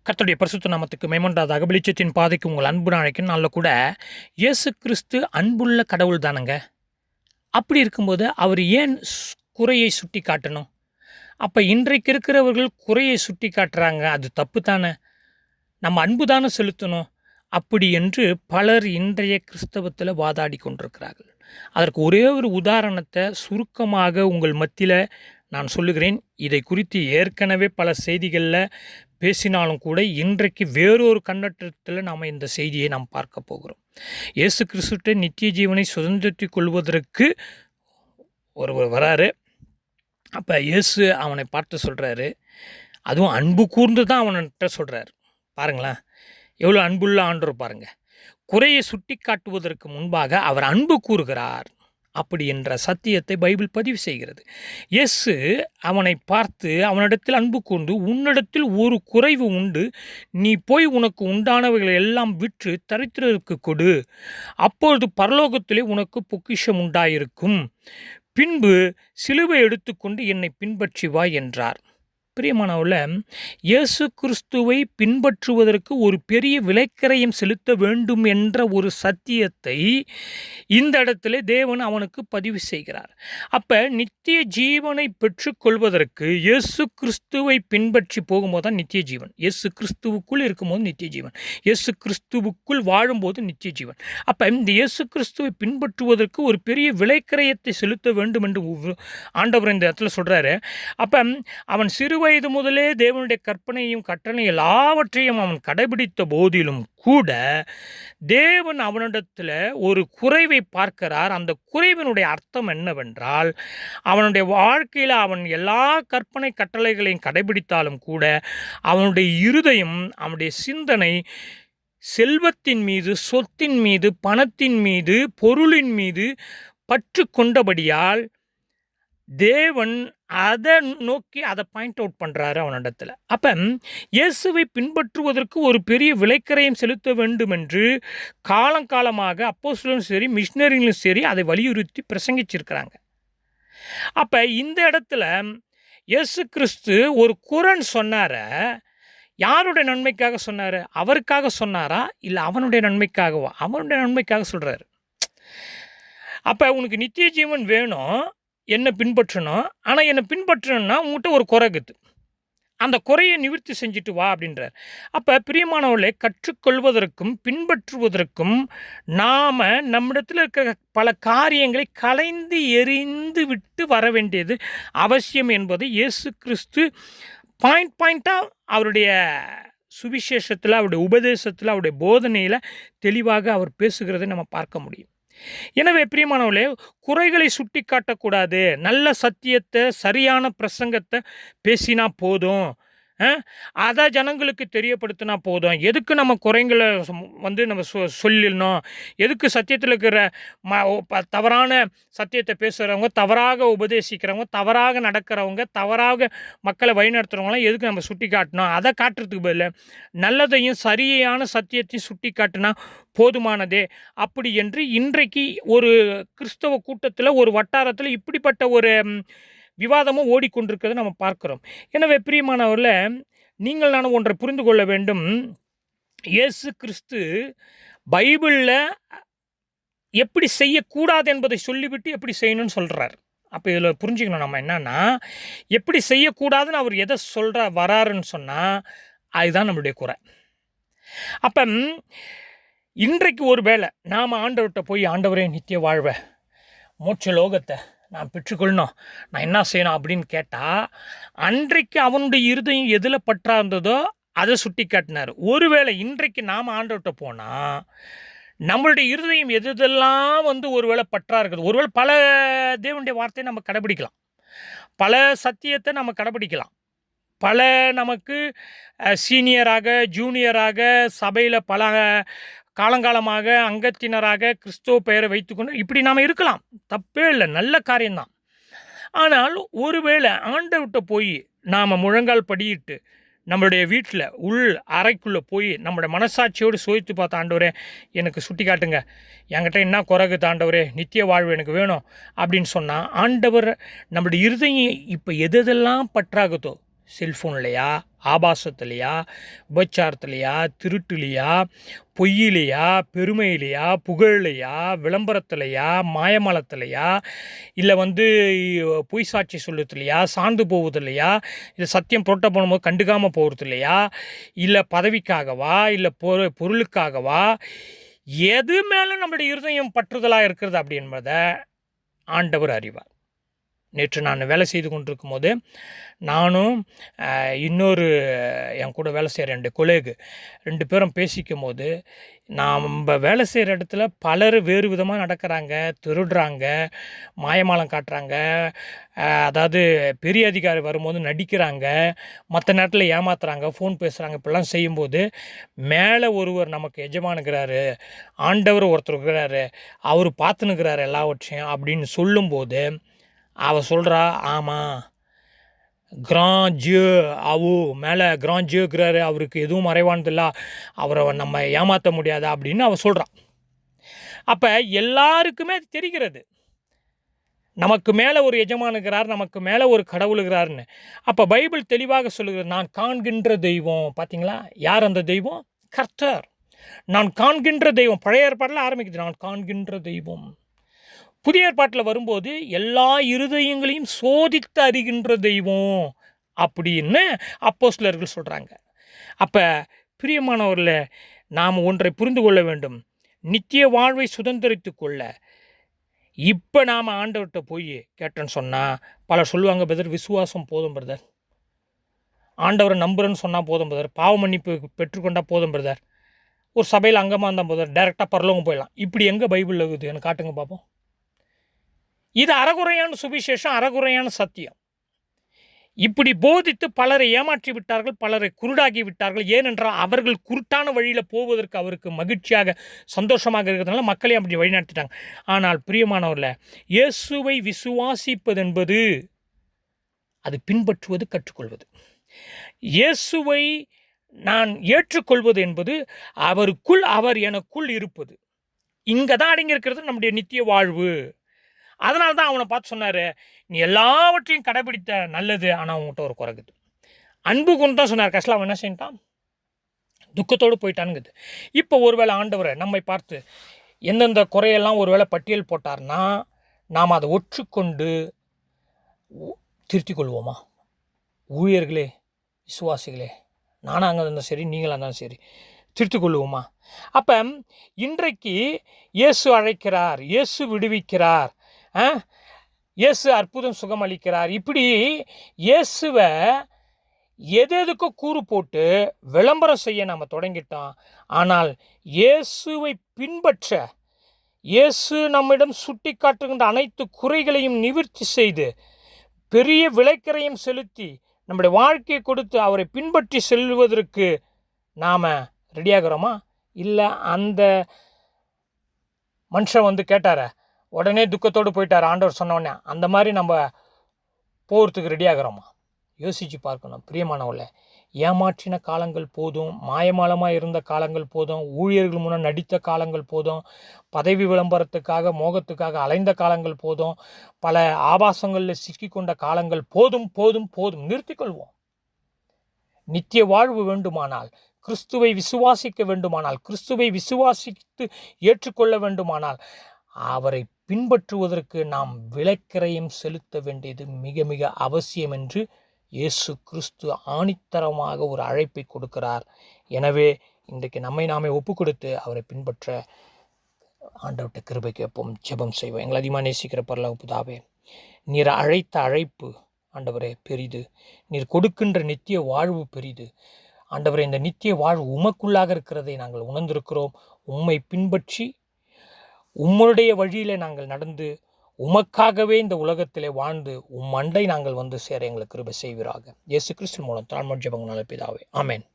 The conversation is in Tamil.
கர்த்தருடைய பரிசுத்த நாமத்துக்கு மேம்படாதாக வெளிச்சத்தின் பாதைக்கு உங்கள் அன்பு அழைக்கும் நாளில் கூட இயேசு கிறிஸ்து அன்புள்ள கடவுள் தானங்க. அப்படி இருக்கும்போது அவர் ஏன் குறையை சுட்டி காட்டணும்? அப்போ இன்றைக்கு இருக்கிறவர்கள் குறையை சுட்டி காட்டுறாங்க, அது தப்பு தானே, நம்ம அன்பு தானே செலுத்தணும் அப்படி என்று பலர் இன்றைய கிறிஸ்தவத்தில் வாதாடி கொண்டிருக்கிறார்கள். அதற்கு ஒரே ஒரு உதாரணத்தை சுருக்கமாக உங்கள் மத்தியில் நான் சொல்லுகிறேன். இதை குறித்து ஏற்கனவே பல செய்திகளில் பேசினாலும் கூட இன்றைக்கு வேறொரு கண்ணோட்டத்தில் நாம் இந்த செய்தியை நாம் பார்க்க போகிறோம். இயேசு கிறிஸ்துவிட்ட நித்திய ஜீவனை சுதந்திரத்தை கொள்வதற்கு ஒருவர் வராரு. அப்போ இயேசு அவனை பார்த்து சொல்கிறாரு, அதுவும் அன்பு கூர்ந்து தான் அவன்கிட்ட சொல்கிறார். பாருங்களேன், எவ்வளோ அன்புள்ள ஆண்டவர் பாருங்கள். குறையை சுட்டி காட்டுவதற்கு முன்பாக அவர் அன்பு கூறுகிறார் அப்படி என்ற சத்தியத்தை பைபிள் பதிவு செய்கிறது. இயேசு அவனை பார்த்து அவனிடத்தில் அன்பு கூர்ந்து, உன்னிடத்தில் ஒரு குறைவு உண்டு, நீ போய் உனக்கு உண்டானவைகளை எல்லாம் விற்று தரித்திரருக்கு கொடு, அப்பொழுது பரலோகத்திலே உனக்கு பொக்கிஷம் உண்டாயிருக்கும், பின்பு சிலுவை எடுத்துக்கொண்டு என்னை பின்பற்றி வா என்றார். பிரியமானவர்களே, இயேசு கிறிஸ்துவை பின்பற்றுவதற்கு ஒரு பெரிய விலைக்கரையும் செலுத்த வேண்டும் என்ற ஒரு சத்தியத்தை இந்த இடத்துல தேவன் அவனுக்கு பதிவு செய்கிறார். அப்போ நித்திய ஜீவனை பெற்றுக்கொள்வதற்கு இயேசு கிறிஸ்துவை பின்பற்றி போகும்போது தான் நித்திய ஜீவன். இயேசு கிறிஸ்துவுக்குள் இருக்கும்போது நித்திய ஜீவன், இயேசு கிறிஸ்துவுக்குள் வாழும்போது நித்திய ஜீவன். அப்போ இந்த இயேசு கிறிஸ்துவை பின்பற்றுவதற்கு ஒரு பெரிய விலைக்கரையத்தை செலுத்த வேண்டும் என்று ஆண்டவர் இந்த இடத்துல சொல்கிறாரு. அப்போ அவன் சிறு வயது முதலே தேவனுடைய கற்பனையும் கட்டளை எல்லாவற்றையும் அவன் கடைபிடித்த போதிலும் கூட தேவன் அவனிடத்தில் ஒரு குறைவை பார்க்கிறார். அந்த குறைவினுடைய அர்த்தம் என்னவென்றால், அவனுடைய வாழ்க்கையில் அவன் எல்லா கற்பனை கட்டளைகளையும் கடைபிடித்தாலும் கூட அவனுடைய இருதயம், அவனுடைய சிந்தனை செல்வத்தின் மீது, சொத்தின் மீது, பணத்தின் மீது, பொருளின் மீது பற்று கொண்டபடியால் தேவன் அதை நோக்கி அதை பாயிண்ட் அவுட் பண்ணுறாரு அவனிடத்தில். அப்போ இயேசுவை பின்பற்றுவதற்கு ஒரு பெரிய விலைக்கரையும் செலுத்த வேண்டும் என்று காலங்காலமாக அப்போஸ்தலரும் சரி, மிஷினரிகளும் சரி அதை வலியுறுத்தி பிரசங்கிச்சிருக்கிறாங்க. அப்போ இந்த இடத்துல இயேசு கிறிஸ்து ஒரு குரன் சொன்னார, யாருடைய நன்மைக்காக சொன்னார்? அவருக்காக சொன்னாரா, இல்லை அவனுடைய நன்மைக்காகவா? அவனுடைய நன்மைக்காக சொல்கிறாரு. அப்போ உனக்கு நித்திய ஜீவன் வேணும், என்னை பின்பற்றணும், ஆனால் என்னை பின்பற்றணும்னா உங்கள்கிட்ட ஒரு குறை இருக்குது, அந்த குறையை நிவர்த்தி செஞ்சுட்டு வா அப்படின்றார். அப்போ பிரியமானவர்களே, கற்றுக்கொள்வதற்கும் பின்பற்றுவதற்கும் நாம் நம்மிடத்தில் இருக்கிற பல காரியங்களை கலைந்து எறிந்து விட்டு வர வேண்டியது அவசியம் என்பது இயேசு கிறிஸ்து பாயிண்ட்டாக அவருடைய சுவிசேஷத்தில், அவருடைய உபதேசத்தில், அவருடைய போதனையில் தெளிவாக அவர் பேசுகிறதை நம்ம பார்க்க முடியும். எனவே பிரியமானவர்களே, குறைகளை சுட்டி காட்டக்கூடாது, நல்ல சத்தியத்தை, சரியான பிரசங்கத்தை பேசினா போதும், அதை ஜனங்களுக்கு தெரியப்படுத்தினா போதும். எதுக்கு நம்ம குறைங்களை நம்ம சொல்லிடணும்? எதுக்கு சத்தியத்தில் இருக்கிற தவறான சத்தியத்தை பேசுகிறவங்க, தவறாக உபதேசிக்கிறவங்க, தவறாக நடக்கிறவங்க, தவறாக மக்களை வழிநடத்துகிறவங்களாம் எதுக்கு நம்ம சுட்டி காட்டணும்? அதை காட்டுறதுக்கு பதில் நல்லதையும் சரியான சத்தியத்தையும் சுட்டி காட்டினா போதுமானதே அப்படி என்று இன்றைக்கு ஒரு கிறிஸ்தவ கூட்டத்தில், ஒரு வட்டாரத்தில் இப்படிப்பட்ட ஒரு விவாதமும் ஓடிக்கொண்டிருக்கிறத நம்ம பார்க்குறோம். எனவே பிரியமானவரில், நீங்கள் நான் ஒன்றை புரிந்து கொள்ள வேண்டும். இயேசு கிறிஸ்து பைபிளில் எப்படி செய்யக்கூடாது என்பதை சொல்லிவிட்டு எப்படி செய்யணும்னு சொல்கிறார். அப்போ இதில் புரிஞ்சுக்கணும் நம்ம என்னன்னா, எப்படி செய்யக்கூடாதுன்னு அவர் எதை வராருன்னு சொன்னால் அதுதான் நம்மளுடைய குறை. அப்போ இன்றைக்கு ஒரு வேளை நாம் ஆண்டவர்கிட்ட போய், ஆண்டவரே நித்திய வாழ்வை, மோட்ச லோகத்தை நான் பெற்றுக்கொள்ளணும், நான் என்ன செய்யணும் அப்படின்னு கேட்டால், அன்றைக்கு அவனுடைய இருதயம் எதில் பற்றா இருந்ததோ அதை சுட்டி காட்டினார். ஒருவேளை இன்றைக்கு நாம் ஆண்டவர்கிட்ட போனால் நம்மளுடைய இருதயம் எதெல்லாம் ஒருவேளை பற்றா இருக்குது. ஒருவேளை பல தேவனுடைய வார்த்தையை நம்ம கடைபிடிக்கலாம், பல சத்தியத்தை நம்ம கடைபிடிக்கலாம், பல நமக்கு சீனியராக, ஜூனியராக, சபையில் பல காலங்காலமாக அங்கத்தினராக கிறிஸ்துவ பெயரை வைத்துக்கொண்டு இப்படி நாம் இருக்கலாம், தப்பே இல்லை, நல்ல காரியம்தான். ஆனால் ஒருவேளை ஆண்டவர்கிட்ட போய் நாம் முழங்கால் படியிட்டு நம்மளுடைய வீட்டில் உள் அறைக்குள்ளே போய் நம்மளுடைய மனசாட்சியோடு சோதித்து பார்த்த, ஆண்டவரே எனக்கு சுட்டி காட்டுங்க, என்கிட்ட என்ன குறைகுது ஆண்டவரே, நித்திய வாழ்வு எனக்கு வேணும் அப்படின்னு சொன்னால், ஆண்டவர் நம்மளுடைய இருதயம் இப்போ எதெல்லாம் பற்றாகுதோ, செல்ஃபோன்லையா, ஆபாசத்துலையா, உபச்சாரத்துலையா, திருட்டுலையா, பொய்யிலையா, பெருமையிலையா, புகழ்லையா, விளம்பரத்துலையா, மாயமாலத்துலையா, இல்லை பொய் சாட்சி சொல்லுறதுலையா, சார்ந்து போவதில்லையா, இல்லை சத்தியம் புரட்ட போகும்போது கண்டுக்காமல் போகிறது இல்லையா, இல்லை பதவிக்காகவா, இல்லை பொருளுக்காகவா, எது மேலே நம்மளுடைய இருதயம் பற்றுதலாக இருக்கிறது அப்படி என்பதை ஆண்டவர் அறிவார். நேற்று நான் வேலை செய்து கொண்டிருக்கும் போது நானும் இன்னொரு என் கூட வேலை செய்கிற 2 கொலேகு 2 பேரும் பேசிக்கும் போது, நம்ம வேலை செய்கிற இடத்துல பலர் வேறு விதமாக நடக்கிறாங்க, திருடுறாங்க, மாயமாலம் காட்டுறாங்க, அதாவது பெரிய அதிகாரி வரும்போது நடிக்கிறாங்க, மற்ற நேரத்தில் ஏமாத்துறாங்க, ஃபோன் பேசுகிறாங்க, இப்படிலாம் செய்யும்போது மேலே ஒருவர் நமக்கு எஜமானுக்கிறாரு, ஆண்டவர் ஒருத்தர் இருக்கிறாரு, அவர் பார்த்துனுக்கிறாரு எல்லாவற்றையும் அப்படின்னு சொல்லும்போது அவ சொல்கிறா, ஆமாம் கிராண்ட் ஜியோ மேலே கிராண்ட் ஜியோ இருக்கிறாரு, அவருக்கு எதுவும் மறைவானதில்ல, அவரை நம்ம ஏமாற்ற முடியாதா அப்படின்னு அவள் சொல்கிறான். அப்போ எல்லாருக்குமே அது தெரிகிறது, நமக்கு மேலே ஒரு எஜமானுக்கிறார், நமக்கு மேலே ஒரு கடவுளுகிறாருன்னு. அப்போ பைபிள் தெளிவாக சொல்லுகிறது, நான் காண்கின்ற தெய்வம். பார்த்தீங்களா, யார் அந்த தெய்வம்? கர்த்தர். நான் காண்கின்ற தெய்வம். பழைய ஏற்பாட்டில் ஆரம்பிக்குது, நான் காண்கின்ற தெய்வம். புதிய ஏற்பாட்டில் வரும்போது எல்லா இருதயங்களையும் சோதித்து அறிகின்ற தெய்வம் அப்படின்னு அப்போஸ்தலர்கள் சொல்கிறாங்க. அப்போ பிரியமானவர்களே, நாம் ஒன்றை புரிந்து கொள்ள வேண்டும். நித்திய வாழ்வை சுதந்திரித்து கொள்ள இப்போ நாம் ஆண்டவர்கிட்ட போய் கேட்டேன்னு சொன்னால் பலர் சொல்லுவாங்க, பிரதர் விசுவாசம் போதும் பிரதர், ஆண்டவரை நம்புறேன்னு சொன்னால் போதும் பிரதர், பாவ மன்னிப்பு பெற்றுக்கொண்டால் போதும் பிரதர், ஒரு சபையில் அங்கமாக இருந்தால் பிரதர், டைரெக்டாக பரலோகம் போயிடலாம். இப்படி எங்கே பைபிளில் இருக்குது எனக்கு காட்டுங்க பார்ப்போம். இது அறகுறையான சுவிசேஷம், அறகுறையான சத்தியம். இப்படி போதித்து பலரை ஏமாற்றி விட்டார்கள், பலரை குருடாகி விட்டார்கள். ஏனென்றால் அவர்கள் குருட்டான வழியில் போவதற்கு அவருக்கு மகிழ்ச்சியாக சந்தோஷமாக இருக்கிறதுனால மக்களையும் அப்படி வழிநடத்திட்டாங்க. ஆனால் பிரியமானவர்களே, இயேசுவை விசுவாசிப்பது என்பது அது பின்பற்றுவது, கற்றுக்கொள்வது. இயேசுவை நான் ஏற்றுக்கொள்வது என்பது அவருக்குள், அவர் எனக்குள் இருப்பது. இங்கே தான் அடங்கியிருக்கிறது நம்முடைய நித்திய வாழ்வு. அதனால தான் அவனை பார்த்து சொன்னார், நீ எல்லாவற்றையும் கடைபிடித்த நல்லது, ஆனால் அவங்ககிட்ட ஒரு குறைக்குது. அன்பு கொண்டு தான் சொன்னார். கஷ்டம் அவன் என்ன செஞ்சிட்டான்? துக்கத்தோடு போயிட்டானுங்குது. இப்போ ஒருவேளை ஆண்டவரை நம்மை பார்த்து எந்தெந்த குறையெல்லாம் ஒருவேளை பட்டியல் போட்டார்னா நாம் அதை ஒற்றுக்கொண்டு திருத்திக் கொள்வோமா? ஊழியர்களே, விசுவாசிகளே, நானாக அங்கே இருந்தாலும் சரி, நீங்களாக இருந்தாலும் சரி, திருத்திக் கொள்வோமா? அப்போ இன்றைக்கு இயேசு அழைக்கிறார், இயேசு விடுவிக்கிறார், இயேசு அற்புதம் சுகம் அளிக்கிறார். இப்படி இயேசுவை எதுக்கோ கூறு போட்டு விளம்பரம் செய்ய நாம் தொடங்கிட்டோம். ஆனால் இயேசுவை பின்பற்ற, இயேசு நம்மிடம் சுட்டி காட்டுகின்ற அனைத்து குறைகளையும் நிவர்த்தி செய்து பெரிய விலைக்கரையும் செலுத்தி நம்முடைய வாழ்க்கையை கொடுத்து அவரை பின்பற்றி செல்வதற்கு நாம் ரெடியாகிறோமா? இல்லை அந்த மனுஷன் கேட்டார உடனே துக்கத்தோடு போயிட்டார் ஆண்டவர் சொன்னோடனே, அந்த மாதிரி நம்ம போகிறதுக்கு ரெடியாகிறோமா? யோசித்து பார்க்கணும். பிரியமானவர்களே, ஏமாற்றின காலங்கள் போதும், மாயமாலமாக இருந்த காலங்கள் போதும், ஊழியர்கள் முன்னால் நடித்த காலங்கள் போதும், பதவி விளம்பரத்துக்காக மோகத்துக்காக அலைந்த காலங்கள் போதும், பல ஆபாசங்களில் சிக்கிக்கொண்ட காலங்கள் போதும் போதும் போதும். நிறுத்திக்கொள்வோம். நித்திய வாழ்வு வேண்டுமானால், கிறிஸ்துவை விசுவாசிக்க வேண்டுமானால், கிறிஸ்துவை விசுவாசித்து ஏற்றுக்கொள்ள வேண்டுமானால், அவரை பின்பற்றுவதற்கு நாம் விலைக்கரையும் செலுத்த வேண்டியது மிக மிக அவசியம் என்று இயேசு கிறிஸ்து ஆணித்தரமாக ஒரு அழைப்பை கொடுக்கிறார். எனவே இன்றைக்கு நம்மை நாமே ஒப்பு கொடுத்து அவரை பின்பற்ற ஆண்டவர்கிட்ட கிருபை கேட்போம், ஜெபம் செய்வோம். எங்களை அதிகமாக நேசிக்கிற பரலோக பிதாவே, நீர் அழைத்த அழைப்பு ஆண்டவரே பெரிது, நீர் கொடுக்கின்ற நித்திய வாழ்வு பெரிது. ஆண்டவரே, இந்த நித்திய வாழ்வு உமக்குள்ளாக இருக்கிறதை நாங்கள் உணர்ந்திருக்கிறோம். உம்மை பின்பற்றி உம்முடைய வழியில் நாங்கள் நடந்து உமக்காகவே இந்த உலகத்திலே வாழ்ந்து உம் அண்டை நாங்கள் வந்து சேர எங்களுக்கு கிருபை செய்வீராக. இயேசு கிறிஸ்து மூலம் தாழ்மை ஜெபங்கள் பிதாவே, ஆமென்.